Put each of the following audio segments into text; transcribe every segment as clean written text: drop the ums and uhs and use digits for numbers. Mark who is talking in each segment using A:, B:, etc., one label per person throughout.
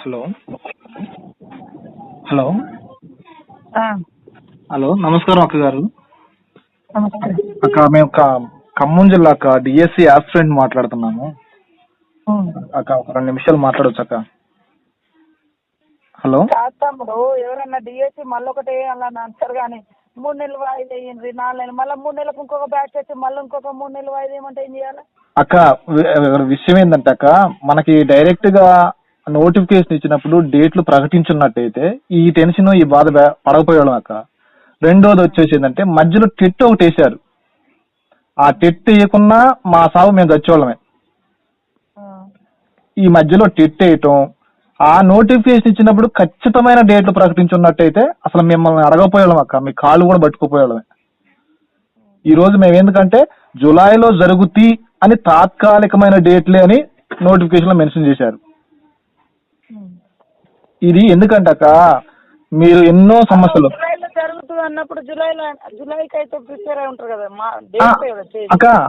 A: Hello hello
B: ఆ,
A: hello నమస్కారం అక్క గారు.
B: నమస్తే.
A: అక్క మేము ఖమ్మం జిల్లా అక్క డిఎస్సి ఆస్పిరెంట్ మాట్లాడుతున్నాము
B: ఉమ్.
A: అక్క. ఒక 2 నిమిషాలు మాట్లాడవచ్చు అక్క? హలో
B: కాదు తమ్ముడు, ఎవరన్నా డిఎస్సి మళ్ళీ ఒకటి అలా అంటారు కానీ 3 నెలలు వాయిదా వేయండి, 4 నెలలు, మళ్ళీ 3 నెలలకు ఇంకొక బ్యాచ్ వచ్చి మళ్ళీ ఇంకొక 3 నెలలు వాయిదా వేయమంటే ఏం చేయాలి?
A: అక్క, విషయం ఏంటంటే అక్క, మనకి డైరెక్ట్ గా నోటిఫికేషన్ ఇచ్చినప్పుడు డేట్లు ప్రకటించున్నట్టయితే ఈ టెన్షన్ ఈ బాధ పడకపోయాడు అక్క. రెండోది వచ్చేసి ఏంటంటే మధ్యలో టెట్ ఒకటి వేసారు. ఆ టెట్ వేయకున్నా మా సాగు మేము చచ్చేవాళ్ళమే.
B: ఆ,
A: ఈ మధ్యలో టెట్ వేయటం, ఆ నోటిఫికేషన్ ఇచ్చినప్పుడు ఖచ్చితమైన డేట్లు ప్రకటించున్నట్టయితే అసలు మిమ్మల్ని అడగపోయేవాళ్ళం అక్క, మీ కాళ్ళు కూడా పట్టుకుపోయేవాళ్ళమే. ఈ రోజు మేము ఎందుకంటే జులైలో జరుగుతీ అని తాత్కాలికమైన డేట్లే అని నోటిఫికేషన్ లో మెన్షన్ చేశారు.
B: ఉమ్.
A: ఇది ఎందుకంటే అక్క, మీరు ఎన్నో సమస్యలు
B: జూలైలో జరుగుతుంది అన్నప్పుడు జూలైకి అయితే ప్రిపేర్ అయి ఉంటారు కదా, మా
A: ఆ,
B: డేట్ కదా తేదీ.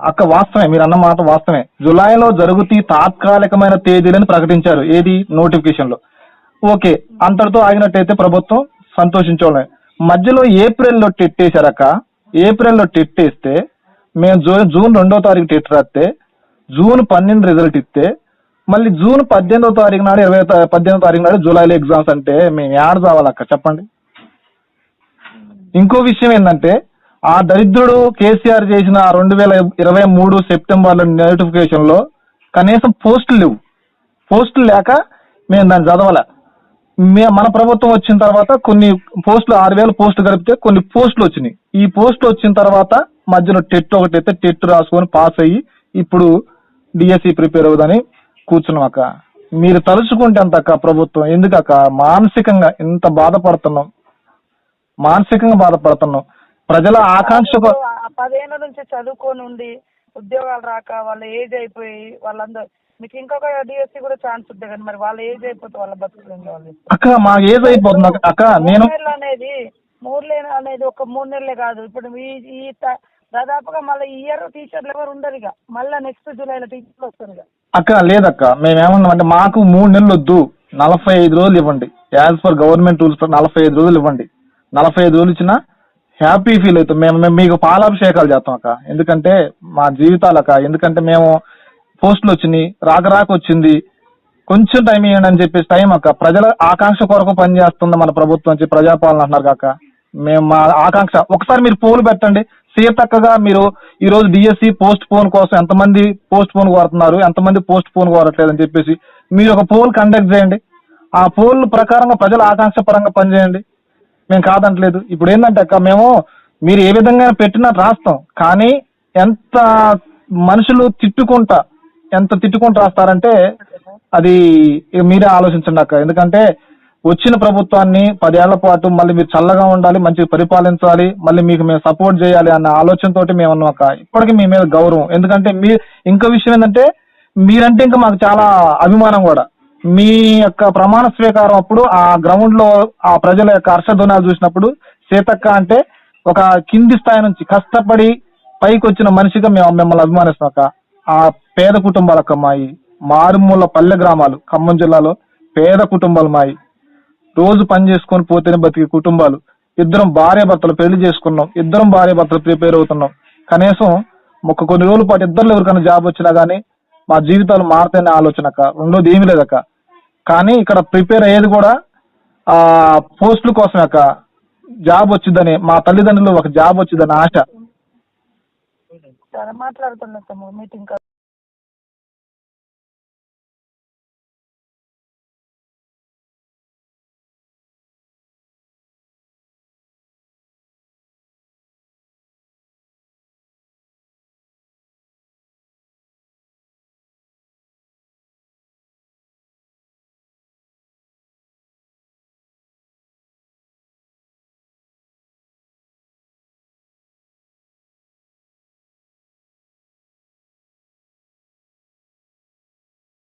A: అక్క వాస్తవమే, మీరు అన్న మాట వాస్తవమే. జులైలో జరుగుతీ తాత్కాలికమైన తేదీలని ప్రకటించారు ఏది నోటిఫికేషన్ లో. ఓకే, అంతటితో ఆగినట్టయితే ప్రభుత్వం సంతోషించోళ్ళమే. మధ్యలో ఏప్రిల్లో టెట్ వేశారక్క. ఏప్రిల్లో టెట్ వేస్తే మేము జూన్ 2వ తారీఖు టెట్ రాస్తే జూన్ 12 రిజల్ట్ ఇస్తే మళ్ళీ జూన్ 18వ తారీఖు నాడు 18వ తారీఖు నాడు జూలైలో ఎగ్జామ్స్ అంటే మేము ఏడ చావాలక్క చెప్పండి. ఇంకో విషయం ఏంటంటే ఆ దరిద్రుడు కేసీఆర్ చేసిన 2023 సెప్టెంబర్లో నోటిఫికేషన్ లో కనీసం పోస్టులు లేవు. పోస్టులు లేక మేము దాన్ని చదవాల. మన ప్రభుత్వం వచ్చిన తర్వాత కొన్ని పోస్టులు 6,000 పోస్టులు కలిపితే కొన్ని పోస్టులు వచ్చినాయి. ఈ పోస్టులు వచ్చిన తర్వాత మధ్యలో టెట్ ఒకటి అయితే టెట్ రాసుకొని పాస్ అయ్యి ఇప్పుడు డిఎస్సి ప్రిపేర్ అవుదని కూర్చున్నాం అక్క. మీరు తలుచుకుంటే అంత అక్క ప్రభుత్వం ఎందుకక్క మానసికంగా ఇంత బాధపడుతున్నాం, మానసికంగా బాధపడుతున్నాం. ప్రజల ఆకాంక్ష
B: 10 ఏళ్ళ నుంచి చదువుకొని ఉండి ఉద్యోగాలు రాక వాళ్ళ ఏజ్ అయిపోయి వాళ్ళందరూ మీకు ఇంకొక డిఎస్సి కూడా ఛాన్స్ ఉంటుంది కానీ మరి వాళ్ళ ఏజ్ అయిపోతే వాళ్ళ బతుకులు వాళ్ళు
A: అక్క మా ఏజ్ అయిపోతుంది అక్క. నేను
B: 3 నెలలు అనేది 3 నెలలు అనేది ఒక 3 నెలలే కాదు. ఇప్పుడు ఈ దాదాపుగా మళ్ళీ ఈ ఇయర్ టీచర్లు ఎవరు ఉండరు, ఇక మళ్ళీ నెక్స్ట్ జూలైలో టీచర్లు వస్తారు ఇక.
A: అక్క లేదక్క, మేమేమన్నామంటే మాకు 3 నెలలు వద్దు, 45 రోజులు ఇవ్వండి. యాజ్ పర్ గవర్నమెంట్ రూల్స్ 45 రోజులు ఇవ్వండి. 45 రోజులు ఇచ్చినా హ్యాపీ ఫీల్ అవుతాం. మేము మీకు పాలాభిషేకాలు చేస్తాం అక్క. ఎందుకంటే మా జీవితాలు అక్క, ఎందుకంటే మేము పోస్టులు వచ్చినాయి, రాక వచ్చింది, కొంచెం టైం ఇవ్వండి అని చెప్పేసి టైం అక్క. ప్రజల ఆకాంక్ష కొరకు పనిచేస్తుంది మన ప్రభుత్వం నుంచి ప్రజాపాలన అంటున్నారు కాక. మేము మా ఆకాంక్ష ఒకసారి మీరు పోలు పెట్టండి. సీతక్కగా మీరు ఈ రోజు డిఎస్సి పోస్ట్ పోన్ కోసం ఎంతమంది పోస్ట్ పోన్ కోరుతున్నారు, ఎంతమంది పోస్ట్ పోన్ కోరట్లేదు అని చెప్పేసి మీరు ఒక పోల్ కండక్ట్ చేయండి. ఆ పోల్ ప్రకారంగా ప్రజల ఆకాంక్ష పరంగా పనిచేయండి. మేము కాదంటలేదు. ఇప్పుడు ఏంటంటే అక్క, మేము మీరు ఏ విధంగా పెట్టినా రాస్తాం, కానీ ఎంత మనుషులు ఎంత తిట్టుకుంటా రాస్తారంటే అది మీరే ఆలోచించండి అక్క. ఎందుకంటే వచ్చిన ప్రభుత్వాన్ని 10 ఏళ్ల పాటు మళ్ళీ మీరు చల్లగా ఉండాలి, మంచిగా పరిపాలించాలి, మళ్ళీ మీకు మేము సపోర్ట్ చేయాలి అన్న ఆలోచనతోటి మేము ఉన్నాం అక్క. ఇప్పటికీ మీ మీద గౌరవం. ఎందుకంటే ఇంకో విషయం ఏంటంటే మీరంటే ఇంకా మాకు చాలా అభిమానం కూడా. మీ యొక్క ప్రమాణ స్వీకారం అప్పుడు ఆ గ్రౌండ్ లో ఆ ప్రజల యొక్క హర్షధ్వనాలు చూసినప్పుడు సీతక్క అంటే ఒక కింది స్థాయి నుంచి కష్టపడి పైకి వచ్చిన మనిషిగా మేము మిమ్మల్ని అభిమానిస్తాం అక్క. ఆ పేద కుటుంబాలక్క మాయి, మారుమూల పల్లె గ్రామాలు, ఖమ్మం జిల్లాలో పేద కుటుంబాలు మాయి, రోజు పని చేసుకొని పోతేనే బతికే కుటుంబాలు. ఇద్దరం భార్య భర్తలు పెళ్లి చేసుకున్నాం, ఇద్దరం భార్య భర్తలు ప్రిపేర్ అవుతున్నాం. కనీసం కొన్ని రోజుల పాటు ఇద్దరు ఎవరికైనా జాబ్ వచ్చినా గానీ మా జీవితాలు మారుతాయనే ఆలోచన అక్క. రెండోది ఏమీ లేదక్క. కానీ ఇక్కడ ప్రిపేర్ అయ్యేది కూడా ఆ పోస్టుల కోసమే అక్క. జాబ్ వచ్చిందని మా తల్లిదండ్రులు ఒక జాబ్ వచ్చిందని ఆశ.
B: సరే మాట్లాడుతున్నా మీటింగ్.